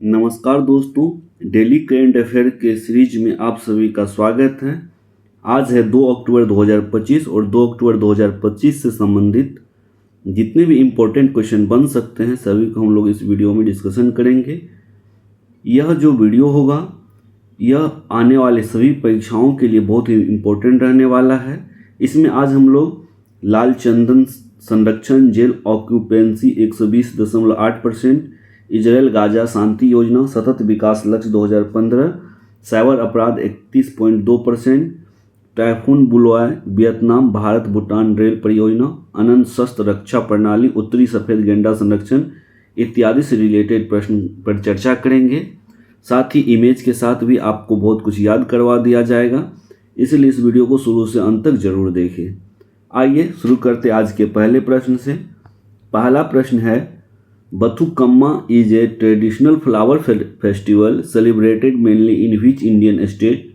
नमस्कार दोस्तों, daily current affair के सीरीज में आप सभी का स्वागत है। आज है 2 अक्टूबर 2025 और 2 अक्टूबर 2025 से संबंधित जितने भी इम्पोर्टेंट क्वेश्चन बन सकते हैं सभी को हम लोग इस वीडियो में डिस्कशन करेंगे। यह जो वीडियो होगा यह आने वाले सभी परीक्षाओं के लिए बहुत ही इम्पोर्टेंट रहने वाला है। इसमें आज हम लोग लाल चंदन संरक्षण जेल ऑक्यूपेंसी 120.8%, इजरायल गाजा शांति योजना, सतत विकास लक्ष्य 2015, साइबर अपराध 31.2%, typhoon Bualoi Vietnam Bharat Bhutan rail परियोजना, अनंत शस्त्र रक्षा प्रणाली, उत्तरी सफ़ेद गेंडा संरक्षण इत्यादि से रिलेटेड प्रश्न पर चर्चा करेंगे। साथ ही इमेज के साथ भी आपको बहुत कुछ याद करवा दिया जाएगा, इसलिए इस वीडियो को शुरू से अंत तक जरूर देखें। आइए शुरू करते आज के पहले प्रश्न से। पहला प्रश्न है, Bathukamma is a traditional flower festival celebrated mainly in which Indian state.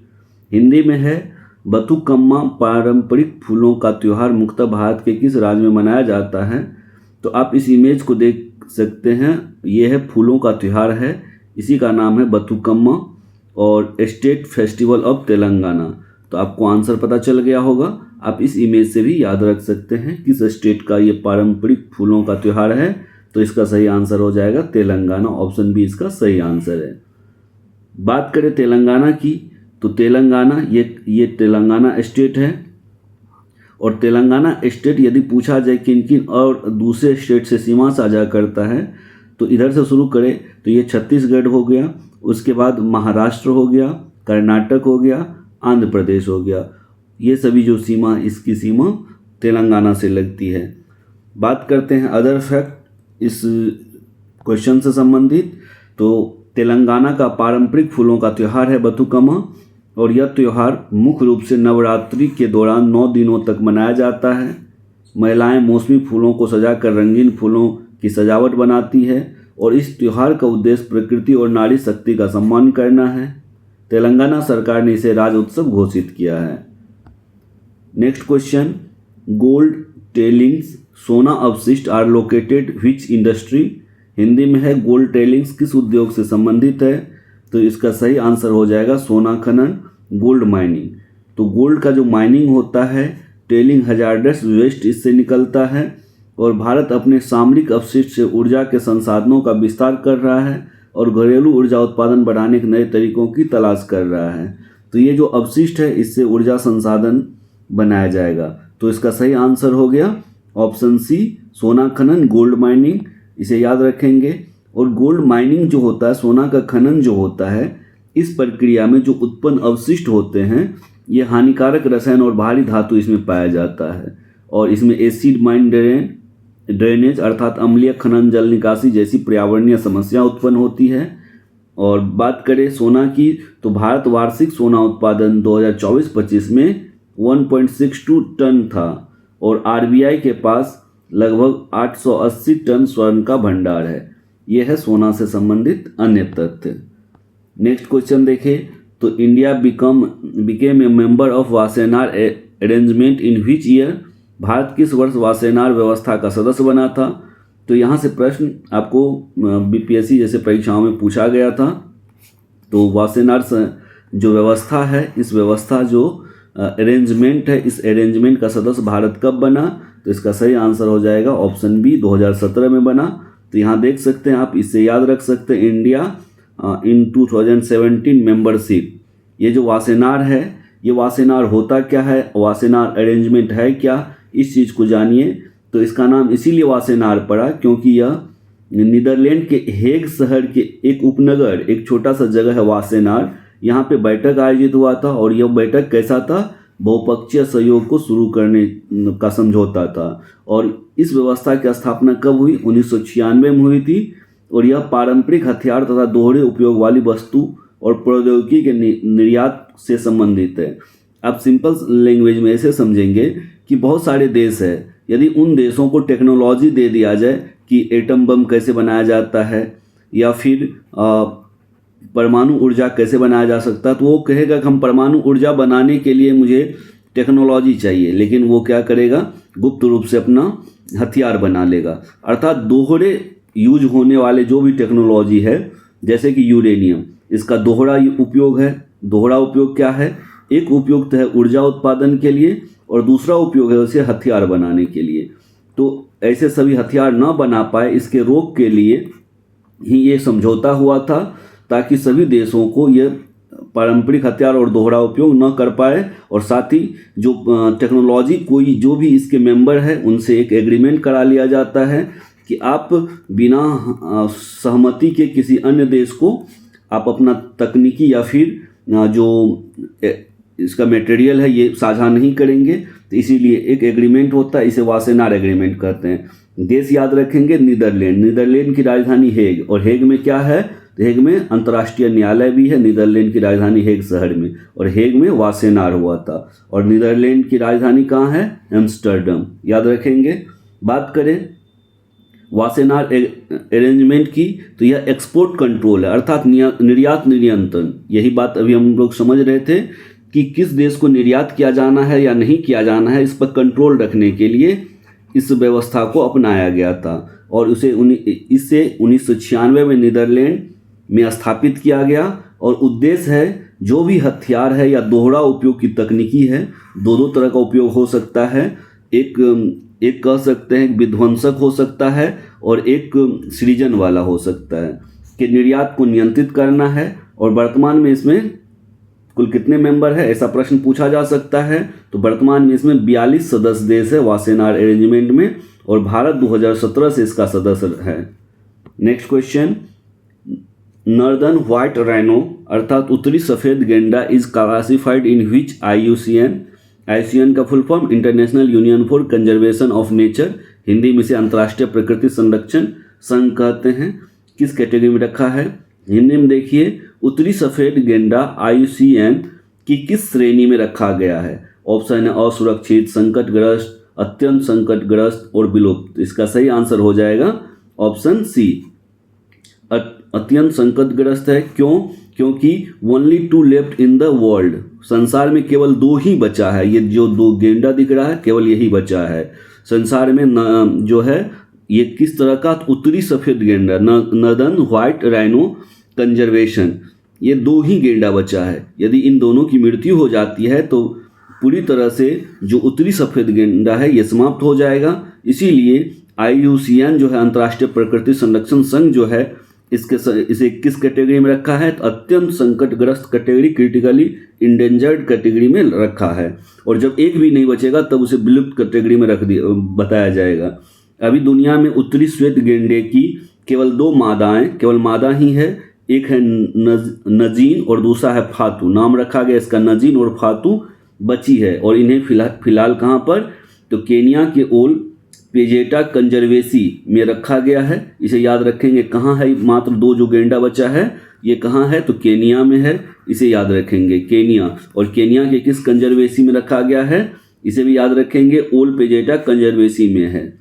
Hindi में है, बथुकम्मा पारंपरिक फूलों का त्यौहार मुख्यतः भारत के किस राज्य में मनाया जाता है। तो आप इस इमेज को देख सकते हैं, यह है फूलों का त्यौहार है, इसी का नाम है बथुकम्मा और स्टेट फेस्टिवल ऑफ तेलंगाना। तो आपको आंसर पता चल गया होगा। आप इस इमेज से भी याद रख सकते हैं किस स्टेट का ये पारंपरिक फूलों का त्यौहार है। तो इसका सही आंसर हो जाएगा तेलंगाना, ऑप्शन बी इसका सही आंसर है। बात करें तेलंगाना की, तो तेलंगाना ये तेलंगाना स्टेट है और तेलंगाना स्टेट यदि पूछा जाए किन किन और दूसरे स्टेट से सीमा साझा करता है तो इधर से शुरू करें तो ये छत्तीसगढ़ हो गया, उसके बाद महाराष्ट्र हो गया, कर्नाटक हो गया, आंध्र प्रदेश हो गया। ये सभी जो सीमा इसकी सीमा तेलंगाना से लगती है। बात करते हैं अदर फैक्ट इस क्वेश्चन से संबंधित। तो तेलंगाना का पारंपरिक फूलों का त्यौहार है बथुकम्मा और यह त्यौहार मुख्य रूप से नवरात्रि के दौरान 9 दिनों तक मनाया जाता है। महिलाएं मौसमी फूलों को सजाकर रंगीन फूलों की सजावट बनाती है और इस त्यौहार का उद्देश्य प्रकृति और नारी शक्ति का सम्मान करना है। तेलंगाना सरकार ने इसे राज्य उत्सव घोषित किया है। नेक्स्ट क्वेश्चन, गोल्ड टेलिंग्स सोना अवशिष्ट are located which industry. Hindi में है, गोल्ड टेलिंग्स किस उद्योग से संबंधित है। तो इसका सही आंसर हो जाएगा सोना खनन, गोल्ड माइनिंग। तो गोल्ड का जो माइनिंग होता है, टेलिंग हजार्डस वेस्ट इससे निकलता है और भारत अपने सामरिक अपशिष्ट से ऊर्जा के संसाधनों का विस्तार कर रहा है और घरेलू ऊर्जा उत्पादन बढ़ाने के नए तरीकों की तलाश कर रहा है। तो ये जो अपशिष्ट है इससे ऊर्जा संसाधन बनाया जाएगा। तो इसका सही आंसर हो गया ऑप्शन सी, सोना खनन गोल्ड माइनिंग। इसे याद रखेंगे। और गोल्ड माइनिंग जो होता है, सोना का खनन जो होता है, इस प्रक्रिया में जो उत्पन्न अवशिष्ट होते हैं ये हानिकारक रसायन और भारी धातु इसमें पाया जाता है और इसमें एसिड माइन ड्रेनेज अर्थात अम्लीय खनन जल निकासी जैसी पर्यावरणीय समस्या उत्पन्न होती है। और बात करें सोना की, तो भारत वार्षिक सोना उत्पादन 2024-25 में 1.62 टन था और आरबीआई के पास लगभग 880 टन स्वर्ण का भंडार है। यह है सोना से संबंधित अन्य तथ्य। नेक्स्ट क्वेश्चन देखें, तो India became a member of Wassenaar arrangement in which year. Bharat किस वर्ष वासेनार व्यवस्था का सदस्य बना था। तो यहाँ से प्रश्न आपको बीपीएससी जैसे परीक्षाओं में पूछा गया था। तो वासेनार जो व्यवस्था है, इस व्यवस्था जो अरेंजमेंट है, इस अरेंजमेंट का सदस्य भारत कब बना। तो इसका सही आंसर हो जाएगा ऑप्शन बी, 2017 में बना। तो यहाँ देख सकते हैं आप, इससे याद रख सकते हैं इंडिया इन 2017 मेंबरशिप। ये जो वासेनार है, ये वासेनार होता क्या है, वासेनार अरेंजमेंट है क्या, इस चीज़ को जानिए। तो इसका नाम इसीलिए वासेनार पड़ा क्योंकि यह नीदरलैंड के हेग शहर के एक उपनगर, एक छोटा सा जगह है वासेनार, यहाँ पे बैठक आयोजित हुआ था और यह बैठक कैसा था, बहुपक्षीय सहयोग को शुरू करने का समझौता था। और इस व्यवस्था की स्थापना कब हुई, 1996 में हुई थी और यह पारंपरिक हथियार तथा दोहरे उपयोग वाली वस्तु और प्रौद्योगिकी के निर्यात से संबंधित है। आप सिंपल लैंग्वेज में ऐसे समझेंगे कि बहुत सारे देश है, यदि उन देशों को टेक्नोलॉजी दे दिया जाए कि एटम बम कैसे बनाया जाता है या फिर परमाणु ऊर्जा कैसे बनाया जा सकता है, तो वो कहेगा कि हम परमाणु ऊर्जा बनाने के लिए मुझे टेक्नोलॉजी चाहिए, लेकिन वो क्या करेगा, गुप्त रूप से अपना हथियार बना लेगा। अर्थात दोहरे यूज होने वाले जो भी टेक्नोलॉजी है जैसे कि यूरेनियम, इसका दोहरा उपयोग है। दोहरा उपयोग क्या है? एक उपयोग तो है ऊर्जा उत्पादन के लिए और दूसरा उपयोग है उसे हथियार बनाने के लिए। तो ऐसे सभी हथियार न बना पाए, इसके रोक के लिए ही ये समझौता हुआ था, ताकि सभी देशों को ये पारंपरिक हथियार और दोहरा उपयोग न कर पाए, और साथ ही जो टेक्नोलॉजी कोई जो भी इसके मेंबर है उनसे एक एग्रीमेंट करा लिया जाता है कि आप बिना सहमति के किसी अन्य देश को आप अपना तकनीकी या फिर जो इसका मटेरियल है ये साझा नहीं करेंगे। तो इसीलिए एक एग्रीमेंट होता है, इसे वासेनार एग्रीमेंट कहते हैं। देश याद रखेंगे नीदरलैंड। नीदरलैंड की राजधानी हेग, और हेग में क्या है? हेग में अंतर्राष्ट्रीय न्यायालय भी है, नीदरलैंड की राजधानी हेग शहर में, और हेग में वासेनार हुआ था। और नीदरलैंड की राजधानी कहाँ है? एम्स्टर्डम, याद रखेंगे। बात करें वासेनार अरेंजमेंट की, तो यह एक्सपोर्ट कंट्रोल है, अर्थात निर्यात नियंत्रण। यही बात अभी हम लोग समझ रहे थे कि किस देश को निर्यात किया जाना है या नहीं किया जाना है, इस पर कंट्रोल रखने के लिए इस व्यवस्था को अपनाया गया था। और इससे 1996 में नीदरलैंड में स्थापित किया गया। और उद्देश्य है जो भी हथियार है या दोहरा उपयोग की तकनीकी है, दो तरह का उपयोग हो सकता है। एक कह सकते हैं विध्वंसक हो सकता है और एक सृजन वाला हो सकता है, कि निर्यात को नियंत्रित करना है। और वर्तमान में इसमें कुल कितने मेंबर है, ऐसा प्रश्न पूछा जा सकता है। तो वर्तमान में इसमें 42 सदस्य देश है वासेनार अरेंजमेंट में, और भारत 2017 से इसका सदस्य है। Next question, northern white rhino अर्थात उत्तरी सफ़ेद गेंडा is classified in which IUCN? IUCN का full form international union for conservation of nature, Hindi में से अंतर्राष्ट्रीय प्रकृति संरक्षण संघ कहते हैं। किस कैटेगरी में रखा है? हिंदी में देखिए, उत्तरी सफ़ेद गेंडा IUCN की किस श्रेणी में रखा गया है? ऑप्शन है असुरक्षित, संकटग्रस्त, अत्यंत संकटग्रस्त और विलुप्त। इसका सही आंसर हो जाएगा ऑप्शन सी, अत्यंत संकटग्रस्त है। क्यों? क्योंकि only 2 left in the world, संसार में केवल 2 ही बचा है। ये जो 2 गेंडा दिख रहा है केवल यही बचा है संसार में। जो है ये किस तरह का? उत्तरी सफ़ेद गेंडा, नॉर्दर्न व्हाइट राइनो कंजर्वेशन, ये 2 ही गेंडा बचा है। यदि इन दोनों की मृत्यु हो जाती है तो पूरी तरह से जो उत्तरी सफ़ेद गेंडा है ये समाप्त हो जाएगा। इसीलिए IUCN जो है अंतर्राष्ट्रीय प्रकृति संरक्षण संघ जो है इसे किस कैटेगरी में रखा है? तो अत्यंत संकटग्रस्त कैटेगरी, क्रिटिकली इंडेंजर्ड कैटेगरी में रखा है। और जब एक भी नहीं बचेगा तब उसे विलुप्त कैटेगरी में बताया जाएगा। अभी दुनिया में उत्तरी श्वेत गेंडे की केवल 2 मादाएं, केवल मादा ही है। एक है नजीन और दूसरा है फातू। नाम रखा गया इसका नजीन और फातू बची है। और इन्हें फिलहाल कहाँ पर? तो केनिया के ओल पेजेटा कंजर्वेसी में रखा गया है। इसे याद रखेंगे। कहाँ है मात्र 2 जो गेंडा बचा है, ये कहाँ है? तो केनिया में है। इसे याद रखेंगे, केनिया। और केनिया के किस कंजर्वेसी में रखा गया है? इसे भी याद रखेंगे, ओल पेजेटा कंजर्वेसी में है।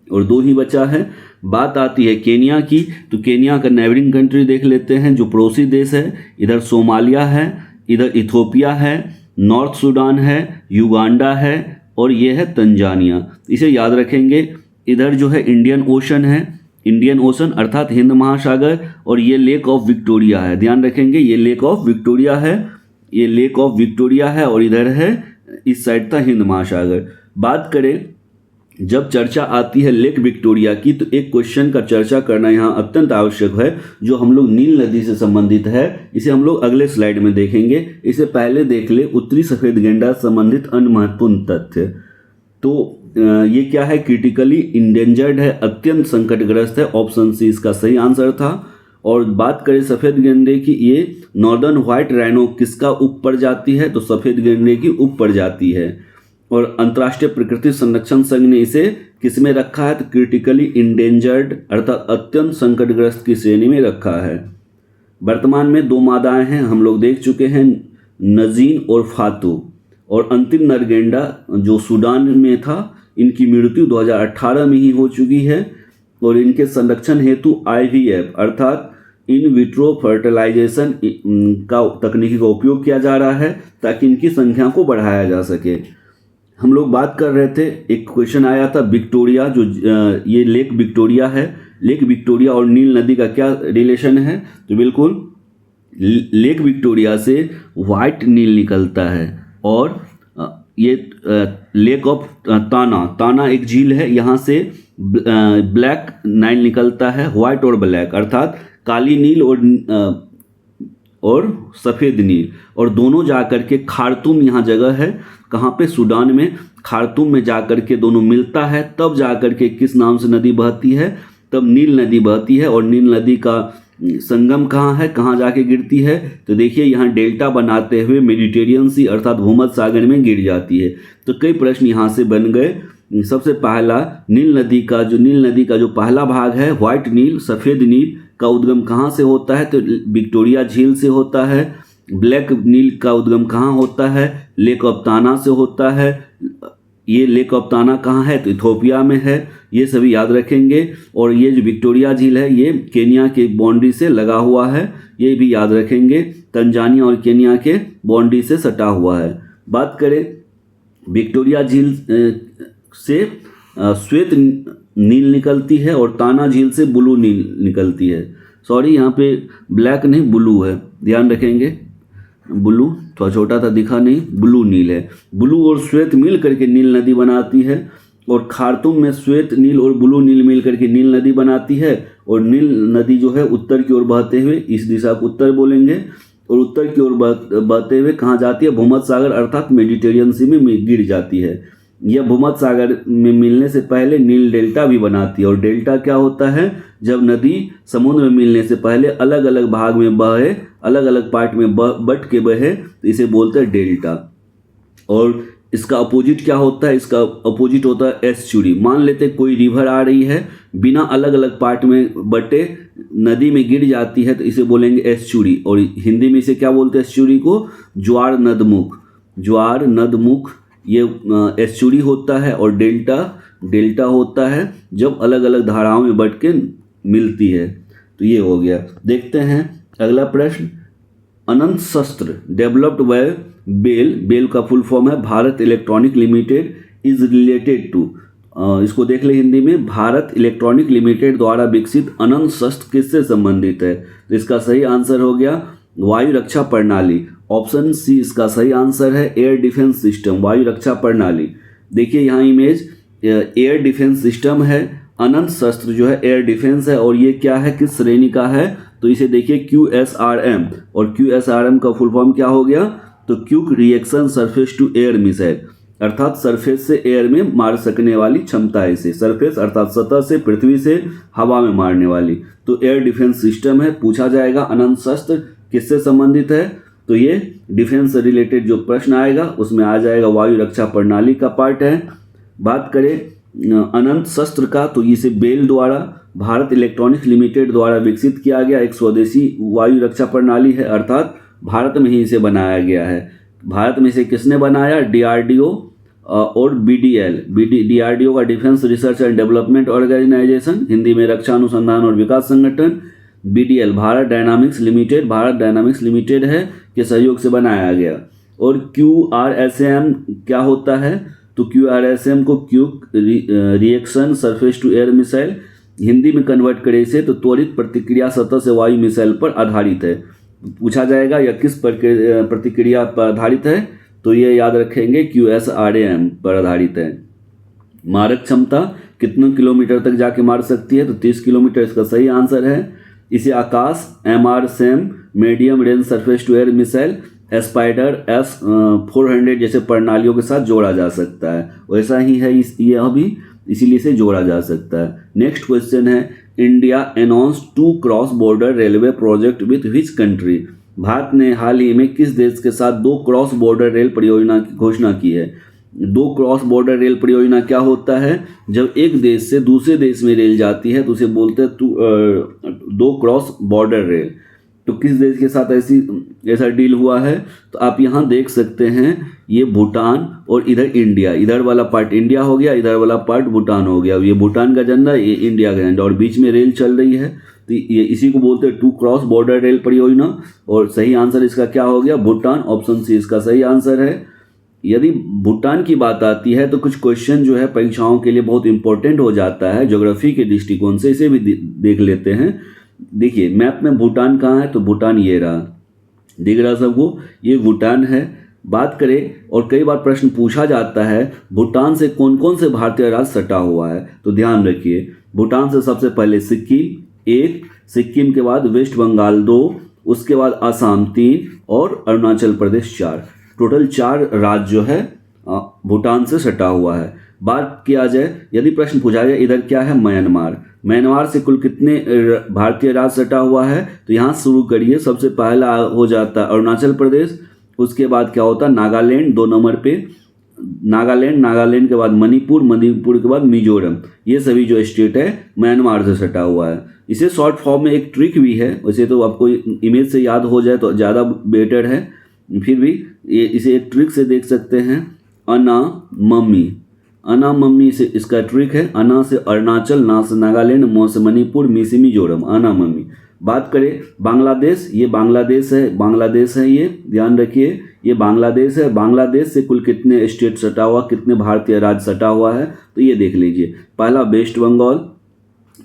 और 2 ही बचा है। बात आती है केनिया की, तो केनिया का नेबरिंग कंट्री देख लेते हैं, जो पड़ोसी देश है। इधर सोमालिया है, इधर इथोपिया है, नॉर्थ सूडान है, युगांडा है और ये है तंजानिया। इसे याद रखेंगे। इधर जो है इंडियन ओशन है, इंडियन ओशन अर्थात हिंद महासागर, और ये लेक ऑफ विक्टोरिया है। ध्यान रखेंगे, ये लेक ऑफ विक्टोरिया है, ये लेक ऑफ विक्टोरिया है। और इधर है इस साइड था हिंद महासागर। बात करें जब चर्चा आती है लेक विक्टोरिया की, तो एक क्वेश्चन का चर्चा करना यहाँ अत्यंत आवश्यक है, जो हम लोग नील नदी से संबंधित है। इसे हम लोग अगले स्लाइड में देखेंगे। इसे पहले देख ले उत्तरी सफ़ेद गेंडा संबंधित अन्य महत्वपूर्ण तथ्य। तो ये क्या है? क्रिटिकली इंडेंजर्ड है, अत्यंत संकटग्रस्त है। ऑप्शन सी इसका सही आंसर था। और बात करें सफ़ेद गेंडे की, ये नॉर्दर्न व्हाइट राइनो किसका उप प्रजाति है? तो सफ़ेद गेंडे की उप प्रजाति है। और अंतर्राष्ट्रीय प्रकृति संरक्षण संघ ने इसे किस में रखा है? तो क्रिटिकली इंडेंजर्ड अर्थात अत्यंत संकटग्रस्त की श्रेणी में रखा है। वर्तमान में 2 मादाएं हैं, हम लोग देख चुके हैं, नजीन और फातू। और अंतिम नर गेंडा जो सूडान में था, इनकी मृत्यु 2018 में ही हो चुकी है। और इनके संरक्षण हेतु IVF अर्थात इन विट्रो फर्टिलाइजेशन का तकनीकी का उपयोग किया जा रहा है, ताकि इनकी संख्या को बढ़ाया जा सके। हम लोग बात कर रहे थे, एक क्वेश्चन आया था विक्टोरिया, जो ये लेक विक्टोरिया है, लेक विक्टोरिया और नील नदी का क्या रिलेशन है? तो बिल्कुल लेक विक्टोरिया से वाइट नील निकलता है और ये लेक ऑफ ताना एक झील है, यहाँ से ब्लैक नाइल निकलता है, व्हाइट और ब्लैक, अर्थात काली नील और सफ़ेद नील, और दोनों जा कर के खार्तूम यहाँ जगह है, कहाँ पे? सूडान में, खार्तूम में जा कर के दोनों मिलता है, तब जा कर के किस नाम से नदी बहती है? तब नील नदी बहती है। और नील नदी का संगम कहाँ है, कहाँ जाके गिरती है? तो देखिए यहाँ डेल्टा बनाते हुए मेडिटेरियन सी अर्थात भूमध्य सागर में गिर जाती है। तो कई प्रश्न यहाँ से बन गए। सबसे पहला नील नदी का जो पहला भाग है व्हाइट नील, सफ़ेद नील का उद्गम कहाँ से होता है? तो विक्टोरिया झील से होता है। ब्लैक नील का उद्गम कहाँ होता है? लेक ऑफ ताना से होता है। ये लेक ऑफ ताना कहाँ है? तो इथोपिया में है। ये सभी याद रखेंगे। और ये जो विक्टोरिया झील है ये केनिया के बाउंड्री से लगा हुआ है, ये भी याद रखेंगे। तंजानिया और केनिया के बाउंड्री से सटा हुआ है। बात करें विक्टोरिया झील से श्वेत नील निकलती है और ताना झील से ब्लू नील निकलती है। सॉरी, यहाँ पे ब्लैक नहीं ब्लू है, ध्यान रखेंगे। ब्लू थोड़ा छोटा था, दिखा नहीं, ब्लू नील है। ब्लू और श्वेत मिल करके नील नदी बनाती है और खार्तूम में श्वेत नील और ब्लू नील मिल करके नील नदी बनाती है। और नील नदी जो है उत्तर की ओर बहते हुए, इस दिशा को उत्तर बोलेंगे, और उत्तर की ओर बहते हुए कहाँ जाती है? भूमध्य सागर अर्थात मेडिटेरियन सी में गिर जाती है। यह भूमध्य सागर में मिलने से पहले नील डेल्टा भी बनाती है। और डेल्टा क्या होता है? जब नदी समुद्र में मिलने से पहले अलग अलग भाग में बहे, अलग अलग पार्ट में बट के बहे, तो इसे बोलते हैं डेल्टा। और इसका अपोजिट क्या होता है? इसका अपोजिट होता है एस्चुरी। मान लेते कोई रिवर आ रही है, बिना अलग अलग पार्ट में बटे नदी में गिर जाती है, तो इसे बोलेंगे एस्चुरी। और हिंदी में इसे क्या बोलते हैं? एस्चुरी को ज्वार नदमुख ये एस्चुरी होता है। और डेल्टा होता है जब अलग अलग धाराओं में बट के मिलती है। तो ये हो गया। देखते हैं अगला प्रश्न। Anant Shastra developed by BEL का फुल फॉर्म है Bharat electronic limited is related to. इसको देख ले हिंदी में, भारत इलेक्ट्रॉनिक लिमिटेड द्वारा विकसित अनंत शस्त्र किससे संबंधित है? तो इसका सही आंसर हो गया वायु रक्षा प्रणाली। ऑप्शन सी इसका सही आंसर है, एयर डिफेंस सिस्टम, वायु रक्षा प्रणाली। देखिए यहाँ इमेज एयर डिफेंस सिस्टम है, अनंत शस्त्र जो है एयर डिफेंस है। और ये क्या है, किस श्रेणी का है? तो इसे देखिए QSRM, और QSRM का फुल फॉर्म क्या हो गया? तो quick reaction surface to air missile, अर्थात सरफेस से एयर में मार सकने वाली क्षमता है इसे। सरफेस अर्थात सतह से, पृथ्वी से हवा में मारने वाली, तो एयर डिफेंस सिस्टम है। पूछा जाएगा अनंत शस्त्र किससे संबंधित है? तो ये डिफेंस से रिलेटेड जो प्रश्न आएगा उसमें आ जाएगा, वायु रक्षा प्रणाली का पार्ट है। बात करें अनंत शस्त्र का, तो इसे बेल द्वारा भारत इलेक्ट्रॉनिक्स लिमिटेड द्वारा विकसित किया गया एक स्वदेशी वायु रक्षा प्रणाली है, अर्थात भारत में ही इसे बनाया गया है। भारत में इसे किसने बनाया? DRDO और BDL। DRDO का defence research and development organisation, Hindi में रक्षा अनुसंधान और विकास संगठन। BDL भारत डायनामिक्स लिमिटेड है के सहयोग से बनाया गया। और QRSAM क्या होता है? तो QRSAM को quick reaction surface to air missile, Hindi में कन्वर्ट करें इसे तो त्वरित प्रतिक्रिया सतह से वायु मिसाइल पर आधारित है। पूछा जाएगा यह किस प्रतिक्रिया पर आधारित है? तो ये याद रखेंगे QSRAM पर आधारित है। मारक क्षमता कितने किलोमीटर तक जाके मार सकती है? तो 30 किलोमीटर इसका सही आंसर है। इसे Akash MRSAM medium range surface to air missile spider S-400 जैसे प्रणालियों के साथ जोड़ा जा सकता है। वैसा ही है ये अभी, इसीलिए इसे जोड़ा जा सकता है। नेक्स्ट क्वेश्चन है, India announce 2 cross border railway project with which country? Bharat ने हाल ही में किस देश के साथ 2 क्रॉस बॉर्डर रेल परियोजना की घोषणा की है? 2 क्रॉस बॉर्डर रेल परियोजना क्या होता है? जब एक देश से दूसरे देश में रेल जाती है तो उसे बोलते हैं 2 क्रॉस बॉर्डर रेल। तो किस देश के साथ ऐसा डील हुआ है? तो आप यहाँ देख सकते हैं, ये भूटान और इधर इंडिया, इधर वाला पार्ट इंडिया हो गया, इधर वाला पार्ट भूटान हो गया। ये भूटान का झंडा, ये इंडिया का झंडा, और बीच में रेल चल रही है। तो ये इसी को बोलते हैं 2 क्रॉस बॉर्डर रेल परियोजना। और सही आंसर इसका क्या हो गया? भूटान। ऑप्शन सी इसका सही आंसर है। यदि भूटान की बात आती है तो कुछ क्वेश्चन जो है परीक्षाओं के लिए बहुत इंपॉर्टेंट हो जाता है ज्योग्राफी के दृष्टिकोण से, इसे भी देख लेते हैं। देखिए मैप में भूटान कहाँ है, तो भूटान ये रहा, दिख रहा सबको, ये भूटान है। बात करें और कई बार प्रश्न पूछा जाता है भूटान से कौन कौन से भारतीय राज्य सटा हुआ है, तो ध्यान रखिए भूटान से सबसे पहले सिक्किम 1, सिक्किम के बाद वेस्ट बंगाल 2, उसके बाद असम 3 और अरुणाचल प्रदेश 4, टोटल 4 राज्य जो है भूटान से सटा हुआ है। बात किया जाए, यदि प्रश्न पूछा जाए इधर क्या है, म्यांमार, म्यांमार से कुल कितने भारतीय राज्य सटा हुआ है, तो यहाँ शुरू करिए। सबसे पहला हो जाता है अरुणाचल प्रदेश, उसके बाद क्या होता है नागालैंड 2 नंबर पे, नागालैंड के बाद मणिपुर, मणिपुर के बाद मिजोरम, ये सभी जो स्टेट है म्यांमार से सटा हुआ है। इसे शॉर्ट फॉर्म में एक ट्रिक भी है, वैसे तो आपको इमेज से याद हो जाए तो ज़्यादा बेटर है, फिर भी इसे एक ट्रिक से देख सकते हैं, अना मम्मी से इसका ट्रिक है, अना से अरुणाचल, ना से नागालैंड, म से मणिपुर, मी से मिजोरम, अना मम्मी। बात करें बांग्लादेश, ये बांग्लादेश है, ये ध्यान रखिए ये बांग्लादेश है। बांग्लादेश से कुल कितने स्टेट सटा हुआ, कितने भारतीय राज्य सटा हुआ है, तो ये देख लीजिए। पहला वेस्ट बंगाल,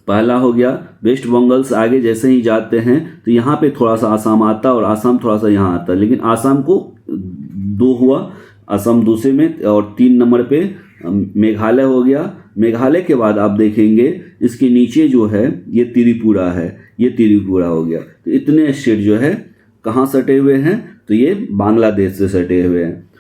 पहला हो गया। वेस्ट बंगाल से आगे जैसे ही जाते हैं तो यहाँ पे थोड़ा सा आसाम आता और आसाम थोड़ा सा यहाँ आता, लेकिन आसाम को 2 हुआ, असम दूसरे में, और 3 नंबर पे मेघालय हो गया। मेघालय के बाद आप देखेंगे इसके नीचे जो है ये त्रिपुरा है, ये त्रिपुरा हो गया। तो इतने स्टेट जो है कहाँ सटे हुए हैं, तो ये बांग्लादेश से सटे हुए हैं,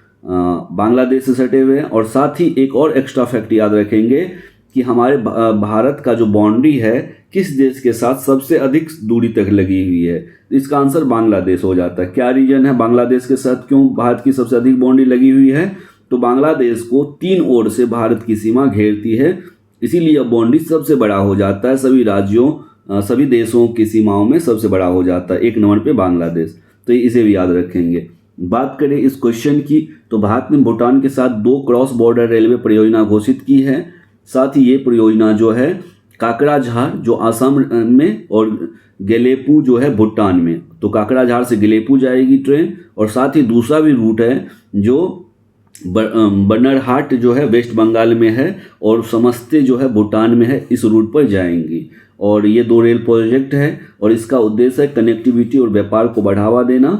बांग्लादेश से सटे हुए हैं। और साथ ही एक और एक्स्ट्रा फैक्ट याद रखेंगे कि हमारे भारत का जो बाउंड्री है किस देश के साथ सबसे अधिक दूरी तक लगी हुई है, तो इसका आंसर बांग्लादेश हो जाता है। क्या रीजन है बांग्लादेश के साथ क्यों भारत की सबसे अधिक बाउंड्री लगी हुई है, तो बांग्लादेश को 3 ओर से भारत की सीमा घेरती है, इसीलिए यह बाउंड्री सबसे बड़ा हो जाता है, सभी राज्यों सभी देशों की सीमाओं में सबसे बड़ा हो जाता है, 1 नंबर पे बांग्लादेश, तो इसे भी याद रखेंगे। बात करें इस क्वेश्चन की, तो भारत ने भूटान के साथ 2 क्रॉस बॉर्डर रेलवे परियोजना घोषित की है। साथ ही ये परियोजना जो है काकराझार जो आसाम में और गेलेपू जो है भूटान में, तो काकराझार से गेलेपू जाएगी ट्रेन, और साथ ही दूसरा भी रूट है जो बनरहाट जो है वेस्ट बंगाल में है और समस्ते जो है भूटान में है, इस रूट पर जाएंगी। और ये 2 रेल प्रोजेक्ट है और इसका उद्देश्य है कनेक्टिविटी और व्यापार को बढ़ावा देना।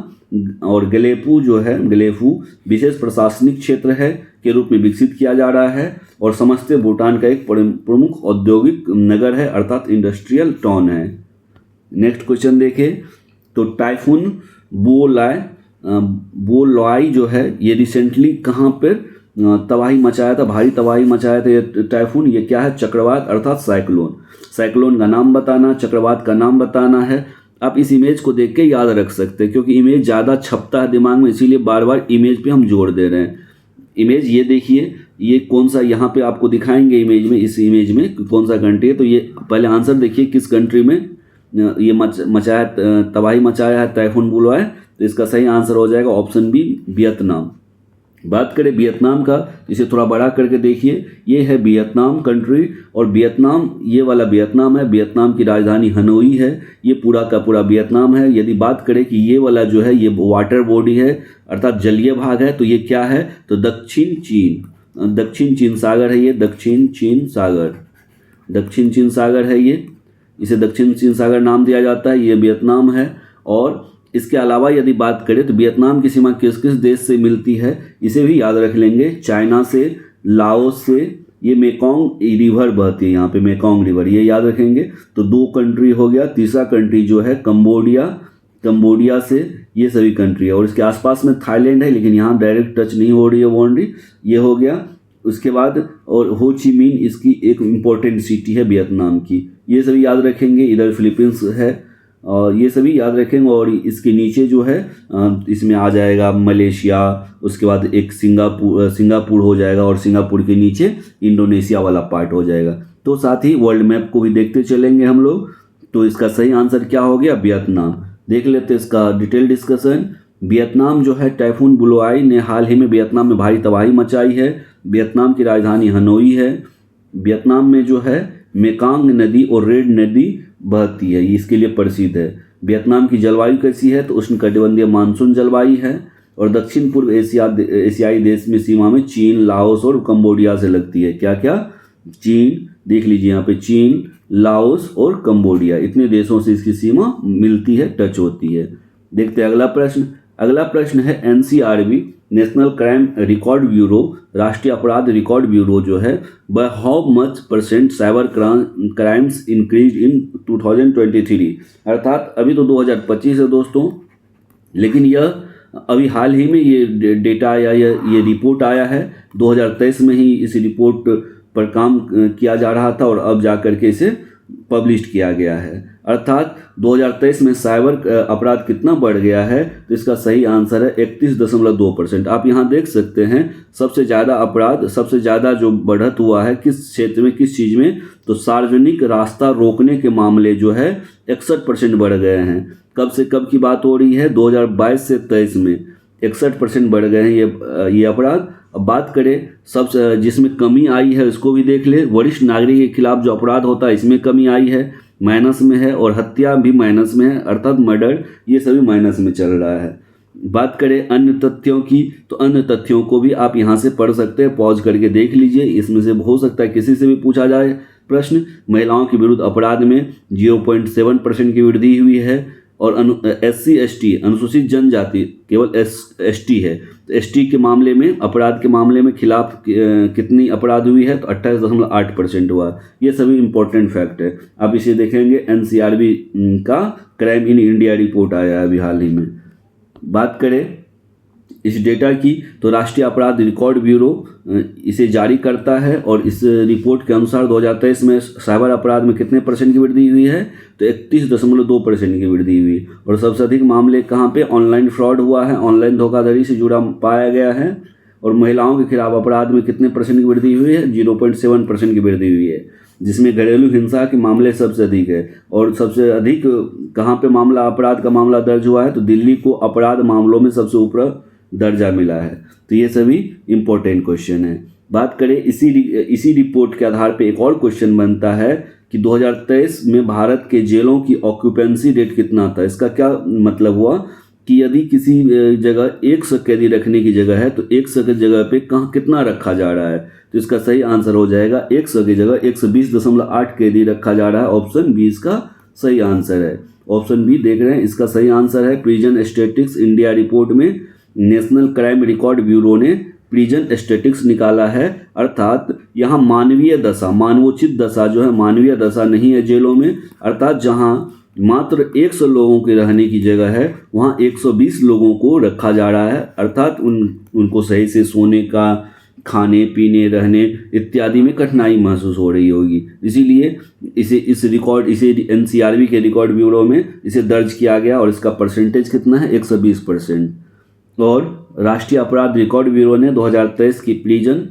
और गेलेपू जो है, गेलेपू विशेष प्रशासनिक क्षेत्र है के रूप में विकसित किया जा रहा है, और समस्ते भूटान का एक प्रमुख औद्योगिक नगर है, अर्थात इंडस्ट्रियल टाउन है। नेक्स्ट क्वेश्चन देखें, तो टाइफून बोलाई जो है ये रिसेंटली कहाँ पर तबाही मचाया था, भारी तबाही मचाया था ये टाइफून, ये क्या है, चक्रवात अर्थात साइक्लोन का नाम बताना, चक्रवात का नाम बताना है। आप इस इमेज को देख के याद रख सकते हैं, क्योंकि इमेज ज़्यादा छपता है दिमाग में, इसीलिए बार बार इमेज पे हम जोर दे रहे हैं। इमेज ये देखिए, ये कौन सा, यहाँ पे आपको दिखाएंगे इमेज में, इस इमेज में कौन सा कंट्री है, तो ये पहले आंसर देखिए किस कंट्री में ये तबाही मचाया है टाइफून बुलवाए, तो इसका सही आंसर हो जाएगा ऑप्शन बी, वियतनाम। बात करें वियतनाम का, इसे थोड़ा बड़ा करके देखिए, ये है वियतनाम कंट्री, और वियतनाम ये वाला वियतनाम है, वियतनाम की राजधानी हनोई है, ये पूरा का पूरा वियतनाम है। यदि बात करें कि ये वाला जो है ये वाटर बॉडी है अर्थात जलीय भाग है, तो ये क्या है, तो दक्षिण चीन सागर है, ये दक्षिण चीन सागर है, ये इसे दक्षिण चीन सागर नाम दिया जाता है, ये वियतनाम है। और इसके अलावा यदि बात करें तो वियतनाम की सीमा किस किस देश से मिलती है, इसे भी याद रख लेंगे, चाइना से, लाओस से, ये मेकोंग रिवर बहती है यहाँ पे, मेकोंग रिवर, ये याद रखेंगे। तो 2 कंट्री हो गया, तीसरा कंट्री जो है कंबोडिया से, ये सभी कंट्री है, और इसके आसपास में थाईलैंड है, लेकिन यहाँ डायरेक्ट टच नहीं हो रही है बाउंड्री, ये हो गया। उसके बाद और हो ची मिन इसकी एक इम्पोर्टेंट सिटी है वियतनाम की, ये सभी याद रखेंगे। इधर फिलीपींस है, और ये सभी याद रखेंगे। और इसके नीचे जो है इसमें आ जाएगा मलेशिया, उसके बाद एक सिंगापुर हो जाएगा, और सिंगापुर के नीचे इंडोनेशिया वाला पार्ट हो जाएगा। तो साथ ही वर्ल्ड मैप को भी देखते चलेंगे हम लोग। तो इसका सही आंसर क्या हो गया, वियतनाम। देख लेते हैं इसका डिटेल डिस्कशन। वियतनाम जो है टाइफून बुलवाई ने हाल ही में वियतनाम में भारी तबाही मचाई है। वियतनाम की राजधानी हनोई है। वियतनाम में जो है मेकांग नदी और रेड नदी बहती है, ये इसके लिए प्रसिद्ध है। वियतनाम की जलवायु कैसी है, तो उष्णकटिबंधीय मानसून जलवायु है। और दक्षिण पूर्व एशियाई देश में सीमा में चीन, लाओस और कंबोडिया से लगती है। क्या क्या? चीन, देख लीजिए यहाँ पे चीन, लाओस और कंबोडिया, इतने देशों से इसकी सीमा मिलती है, टच होती है। देखते हैं अगला प्रश्न। अगला प्रश्न है NCRB, national crime record bureau, राष्ट्रीय अपराध रिकॉर्ड ब्यूरो जो है, by how much percent cyber crimes increase in 2023। अर्थात अभी तो 2025 है दोस्तों, लेकिन यह अभी हाल ही में ये डेटा या ये रिपोर्ट आया है। 2023 में ही इस रिपोर्ट पर काम किया जा रहा था और अब जा करके इसे पब्लिश किया गया है। अर्थात 2023 में साइबर अपराध कितना बढ़ गया है, तो इसका सही आंसर है 31.2%। आप यहाँ देख सकते हैं सबसे ज़्यादा अपराध, सबसे ज़्यादा जो बढ़त हुआ है किस क्षेत्र में, किस चीज़ में, तो सार्वजनिक रास्ता रोकने के मामले जो है 61% बढ़ गए हैं। कब से कब की बात हो रही है? 2022 से 23 में 61% बढ़ गए हैं ये अपराध। अब बात करें सबसे जिसमें कमी आई है उसको भी देख ले। वरिष्ठ नागरिक के खिलाफ जो अपराध होता है इसमें कमी आई है, माइनस में है, और हत्या भी माइनस में है, अर्थात मर्डर, ये सभी माइनस में चल रहा है। बात करें अन्य तथ्यों की, तो अन्य तथ्यों को भी आप यहाँ से पढ़ सकते हैं, पॉज करके देख लीजिए। इसमें से हो सकता है किसी से भी पूछा जाए प्रश्न। महिलाओं के विरुद्ध अपराध में 0.7% की वृद्धि हुई है, और SC ST अनुसूचित जनजाति केवल ST है, तो ST के मामले में, अपराध के मामले में खिलाफ कितनी अपराध हुई है, तो 28.8% हुआ। ये सभी इंपॉर्टेंट फैक्ट है। आप इसे देखेंगे, NCRB का क्राइम इन इंडिया रिपोर्ट आया है अभी हाल ही में। बात करें इस डेटा की, तो राष्ट्रीय अपराध रिकॉर्ड ब्यूरो इसे जारी करता है, और इस रिपोर्ट के अनुसार 2023 में साइबर अपराध में कितने परसेंट की वृद्धि हुई है, तो 31.2% की वृद्धि हुई। और सबसे अधिक मामले कहाँ पे ऑनलाइन फ्रॉड हुआ है, ऑनलाइन धोखाधड़ी से जुड़ा पाया गया है। और महिलाओं के खिलाफ अपराध में कितने परसेंट की वृद्धि हुई है? 0.7% की वृद्धि हुई है, जिसमें घरेलू हिंसा के मामले सबसे अधिक है। और सबसे अधिक कहाँ पे मामला, अपराध का मामला दर्ज हुआ है, तो दिल्ली को अपराध मामलों में सबसे ऊपर दर्जा मिला है। तो ये सभी इंपॉर्टेंट क्वेश्चन है। बात करें इसी रिपोर्ट के आधार पे एक और क्वेश्चन बनता है कि 2023 में भारत के जेलों की ऑक्यूपेंसी रेट कितना था। इसका क्या मतलब हुआ कि यदि किसी जगह 100 कैदी रखने की जगह है, तो 100 की जगह पे कहाँ कितना रखा जा रहा है, तो इसका सही आंसर हो जाएगा 100 की जगह 120.8 कैदी रखा जा रहा है। ऑप्शन बी इसका सही आंसर है। ऑप्शन बी देख रहे हैं, इसका सही आंसर है। प्रिजन स्टैटिस्टिक्स इंडिया रिपोर्ट में नेशनल क्राइम रिकॉर्ड ब्यूरो ने प्रिजन स्टैटिस्टिक्स निकाला है, अर्थात यहाँ मानवीय दशा, मानवोचित दशा जो है, मानवीय दशा नहीं है जेलों में। अर्थात जहाँ मात्र 100 लोगों के रहने की जगह है, वहाँ 120 लोगों को रखा जा रहा है। अर्थात उनको सही से सोने का, खाने पीने, रहने इत्यादि में कठिनाई महसूस हो रही होगी। इसीलिए इसे NCRB के रिकॉर्ड ब्यूरो में इसे दर्ज किया गया, और इसका परसेंटेज कितना है? 120%। और राष्ट्रीय अपराध रिकॉर्ड ब्यूरो ने 2023 की प्रिजन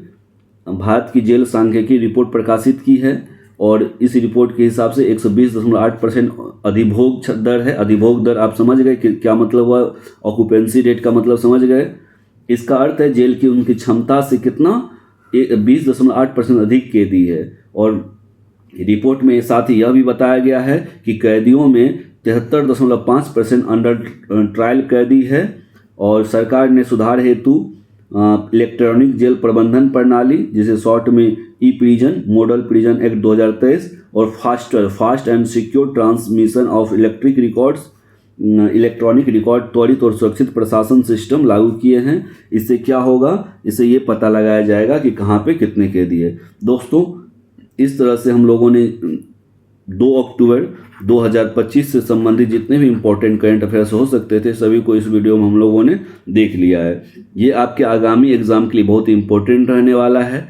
भारत की जेल सांख्यिकी रिपोर्ट प्रकाशित की है, और इस रिपोर्ट के हिसाब से 120.8% अधिभोग दर है। अधिभोग दर आप समझ गए कि क्या मतलब हुआ, ऑक्यूपेंसी रेट का मतलब समझ गए। इसका अर्थ है जेल की उनकी क्षमता से कितना 20.8% अधिक कैदी है। और रिपोर्ट में साथ ही यह भी बताया गया है कि कैदियों में 73.5% अंडर ट्रायल कैदी है। और सरकार ने सुधार हेतु इलेक्ट्रॉनिक जेल प्रबंधन प्रणाली, जिसे शॉर्ट में प्रिजन मॉडल प्रिजन एक्ट 2023, और fast and secure transmission of electronic record त्वरित और सुरक्षित प्रशासन सिस्टम लागू किए हैं। इससे क्या होगा, इससे ये पता लगाया जाएगा कि कहाँ पे कितने कैदी है। दोस्तों, इस तरह से हम लोगों ने 2 अक्टूबर 2025 से संबंधित जितने भी इम्पोर्टेंट करंट अफेयर्स हो सकते थे, सभी को इस वीडियो में हम लोगों ने देख लिया है। ये आपके आगामी एग्जाम के लिए बहुत ही इम्पोर्टेंट रहने वाला है।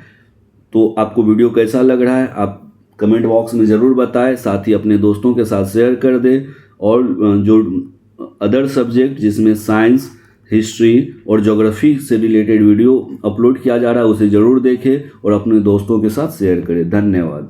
तो आपको वीडियो कैसा लग रहा है, आप कमेंट बॉक्स में ज़रूर बताएं, साथ ही अपने दोस्तों के साथ शेयर कर दें। और जो अदर सब्जेक्ट जिसमें साइंस, हिस्ट्री और ज्योग्राफी से रिलेटेड वीडियो अपलोड किया जा रहा है, उसे ज़रूर देखें और अपने दोस्तों के साथ शेयर करें। धन्यवाद।